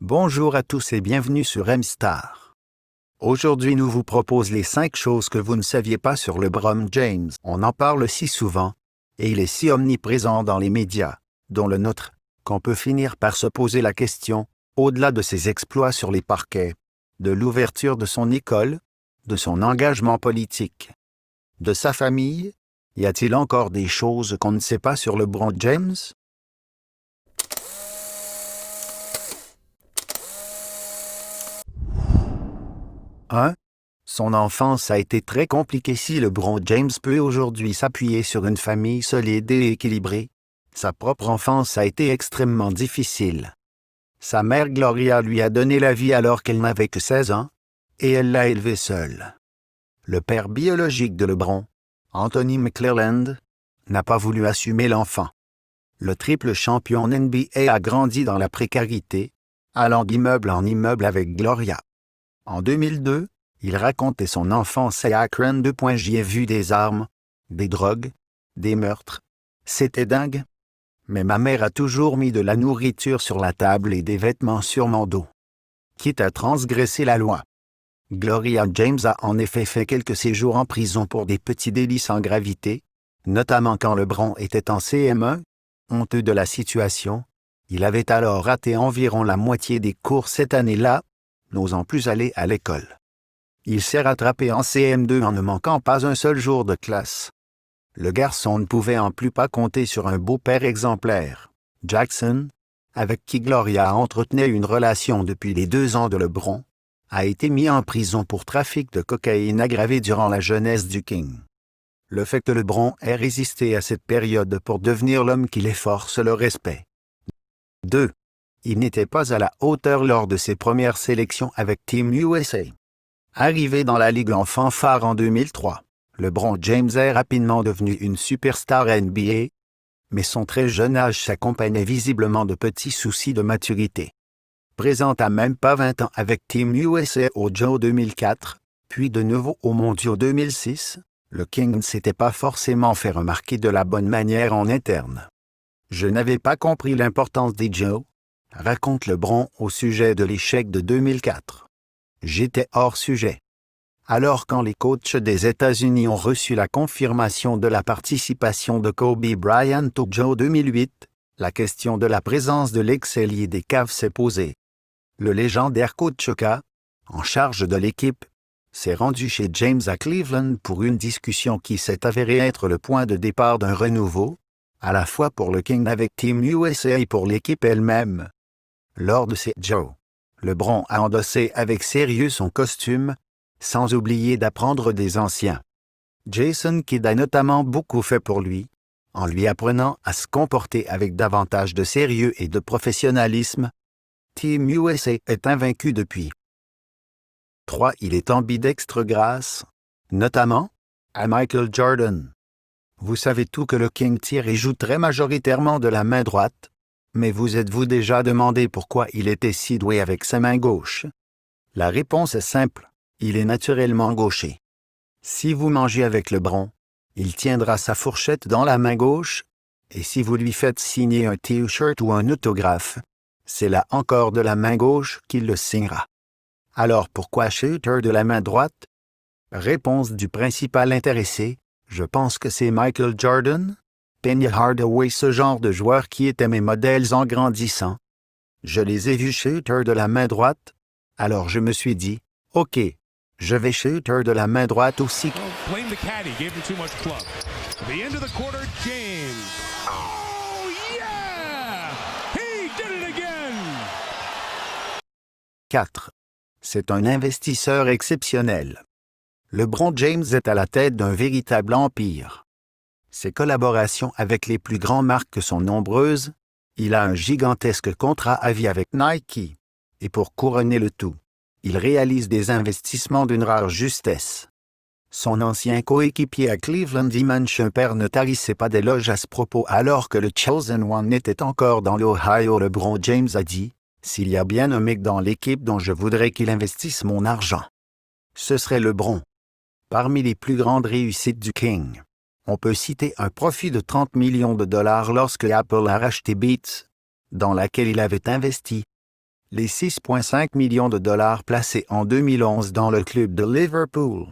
Bonjour à tous et bienvenue sur M-Star. Aujourd'hui nous vous propose les 5 choses que vous ne saviez pas sur LeBron James. On en parle si souvent, et il est si omniprésent dans les médias, dont le nôtre, qu'on peut finir par se poser la question, au-delà de ses exploits sur les parquets, de l'ouverture de son école, de son engagement politique, de sa famille, y a-t-il encore des choses qu'on ne sait pas sur LeBron James? Son enfance a été très compliquée. Si LeBron James peut aujourd'hui s'appuyer sur une famille solide et équilibrée, sa propre enfance a été extrêmement difficile. Sa mère Gloria lui a donné la vie alors qu'elle n'avait que 16 ans, et elle l'a élevé seule. Le père biologique de LeBron, Anthony McClelland, n'a pas voulu assumer l'enfant. Le triple champion NBA a grandi dans la précarité, allant d'immeuble en immeuble avec Gloria. En 2002, il racontait son enfance à Akron. J'y ai vu des armes, des drogues, des meurtres. C'était dingue. Mais ma mère a toujours mis de la nourriture sur la table et des vêtements sur mon dos. Quitte à transgresser la loi. Gloria James a en effet fait quelques séjours en prison pour des petits délits sans gravité, notamment quand LeBron était en CM1. Honteux de la situation, il avait alors raté environ la moitié des cours cette année-là, n'osant plus aller à l'école. Il s'est rattrapé en CM2 en ne manquant pas un seul jour de classe. Le garçon ne pouvait en plus pas compter sur un beau-père exemplaire, Jackson, avec qui Gloria entretenait une relation depuis les 2 ans de LeBron, a été mis en prison pour trafic de cocaïne aggravé durant la jeunesse du King. Le fait que LeBron ait résisté à cette période pour devenir l'homme qu'il est force le respect. 2. Il n'était pas à la hauteur lors de ses premières sélections avec Team USA. Arrivé dans la Ligue en fanfare en 2003, LeBron James est rapidement devenu une superstar NBA, mais son très jeune âge s'accompagnait visiblement de petits soucis de maturité. Présent à même pas 20 ans avec Team USA au Joe 2004, puis de nouveau aux Mondiaux 2006, le King ne s'était pas forcément fait remarquer de la bonne manière en interne. Je n'avais pas compris l'importance des Joe, raconte LeBron au sujet de l'échec de 2004. J'étais hors sujet. Alors quand les coachs des États-Unis ont reçu la confirmation de la participation de Kobe Bryant au Joe 2008, la question de la présence de l'ex-ailier des Cavs s'est posée. Le légendaire coach K, en charge de l'équipe, s'est rendu chez James à Cleveland pour une discussion qui s'est avérée être le point de départ d'un renouveau, à la fois pour le King avec Team USA et pour l'équipe elle-même. Lors de ces Joe, LeBron a endossé avec sérieux son costume, sans oublier d'apprendre des anciens. Jason Kidd a notamment beaucoup fait pour lui, en lui apprenant à se comporter avec davantage de sérieux et de professionnalisme. Team USA est invaincu depuis. 3. Il est ambidextre grâce, notamment, à Michael Jordan. Vous savez tout que le King tire et joue très majoritairement de la main droite, mais vous êtes-vous déjà demandé pourquoi il était si doué avec sa main gauche? La réponse est simple, il est naturellement gaucher. Si vous mangez avec LeBron, il tiendra sa fourchette dans la main gauche, et si vous lui faites signer un t-shirt ou un autographe, c'est là encore de la main gauche qu'il le signera. Alors pourquoi shooter de la main droite? Réponse du principal intéressé, je pense que c'est Michael Jordan, Penny Hardaway, ce genre de joueurs qui étaient mes modèles en grandissant. Je les ai vus shooter de la main droite, alors je me suis dit, OK, je vais shooter de la main droite aussi. Blame the caddy, gave him too much club. The end of the quarter, James. Oh yeah! He did it again! 4. C'est un investisseur exceptionnel. LeBron James est à la tête d'un véritable empire. Ses collaborations avec les plus grandes marques sont nombreuses, il a un gigantesque contrat à vie avec Nike, et pour couronner le tout, il réalise des investissements d'une rare justesse. Son ancien coéquipier à Cleveland, Iman Shumpert, ne tarissait pas d'éloges à ce propos alors que le Chosen One était encore dans l'Ohio. LeBron James a dit « S'il y a bien un mec dans l'équipe dont je voudrais qu'il investisse mon argent, ce serait LeBron. » Parmi les plus grandes réussites du King, on peut citer un profit de 30 millions de dollars lorsque Apple a racheté Beats, dans laquelle il avait investi. Les 6,5 millions de dollars placés en 2011 dans le club de Liverpool,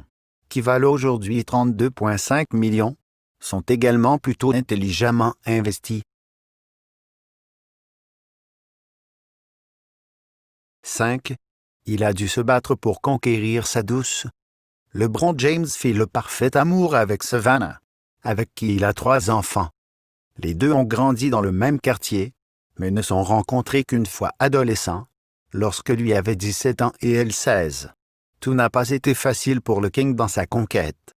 qui valent aujourd'hui 32,5 millions, sont également plutôt intelligemment investis. 5. Il a dû se battre pour conquérir sa douce. LeBron James fit le parfait amour avec Savannah, avec qui il a 3 enfants. Les deux ont grandi dans le même quartier, mais ne sont rencontrés qu'une fois adolescents, lorsque lui avait 17 ans et elle 16. Tout n'a pas été facile pour le King dans sa conquête.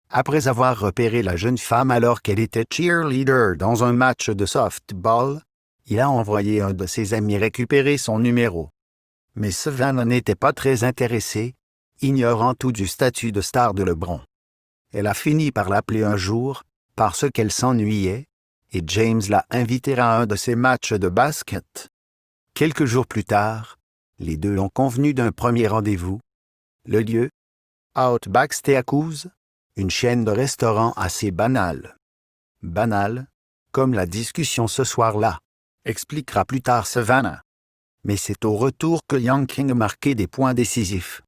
Après avoir repéré la jeune femme alors qu'elle était cheerleader dans un match de softball, il a envoyé un de ses amis récupérer son numéro. Mais Savannah n'était pas très intéressée, ignorant tout du statut de star de LeBron. Elle a fini par l'appeler un jour parce qu'elle s'ennuyait, et James l'a invitée à un de ses matchs de basket. Quelques jours plus tard, les deux ont convenu d'un premier rendez-vous. Le lieu, Outback Steakhouse, une chaîne de restaurants assez banale. Banale, comme la discussion ce soir-là, expliquera plus tard Savannah. Mais c'est au retour que Young King a marqué des points décisifs.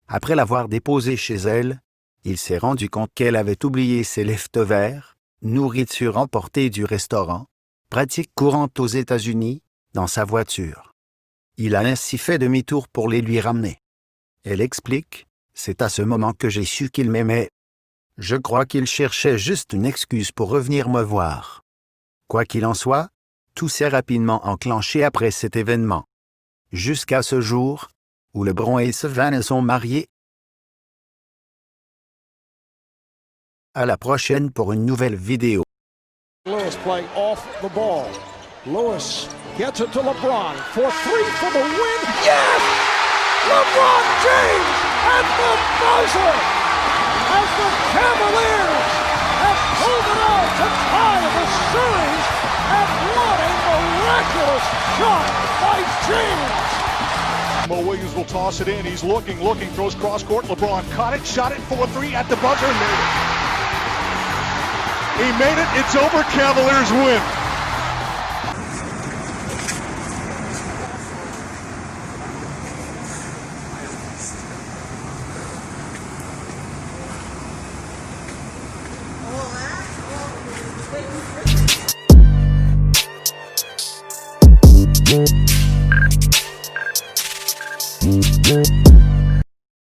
Après l'avoir déposée chez elle, il s'est rendu compte qu'elle avait oublié ses leftovers, nourriture emportée du restaurant, pratique courante aux États-Unis, dans sa voiture. Il a ainsi fait demi-tour pour les lui ramener. Elle explique, c'est à ce moment que j'ai su qu'il m'aimait. Je crois qu'il cherchait juste une excuse pour revenir me voir. Quoi qu'il en soit, tout s'est rapidement enclenché après cet événement. Jusqu'à ce jour, où LeBron et Savannah sont mariés. À la prochaine pour une nouvelle vidéo. Lewis playing off the ball. Lewis gets it to LeBron for 3 for the win. Yes! LeBron James at the buzzer as the Cavaliers have pulled it out to tie the series. And what a miraculous shot by James! Mo Williams will toss it in. He's looking, throws cross court. LeBron caught it, shot it 4-3 at the buzzer, made it. He made it. It's over. Cavaliers win. Oh,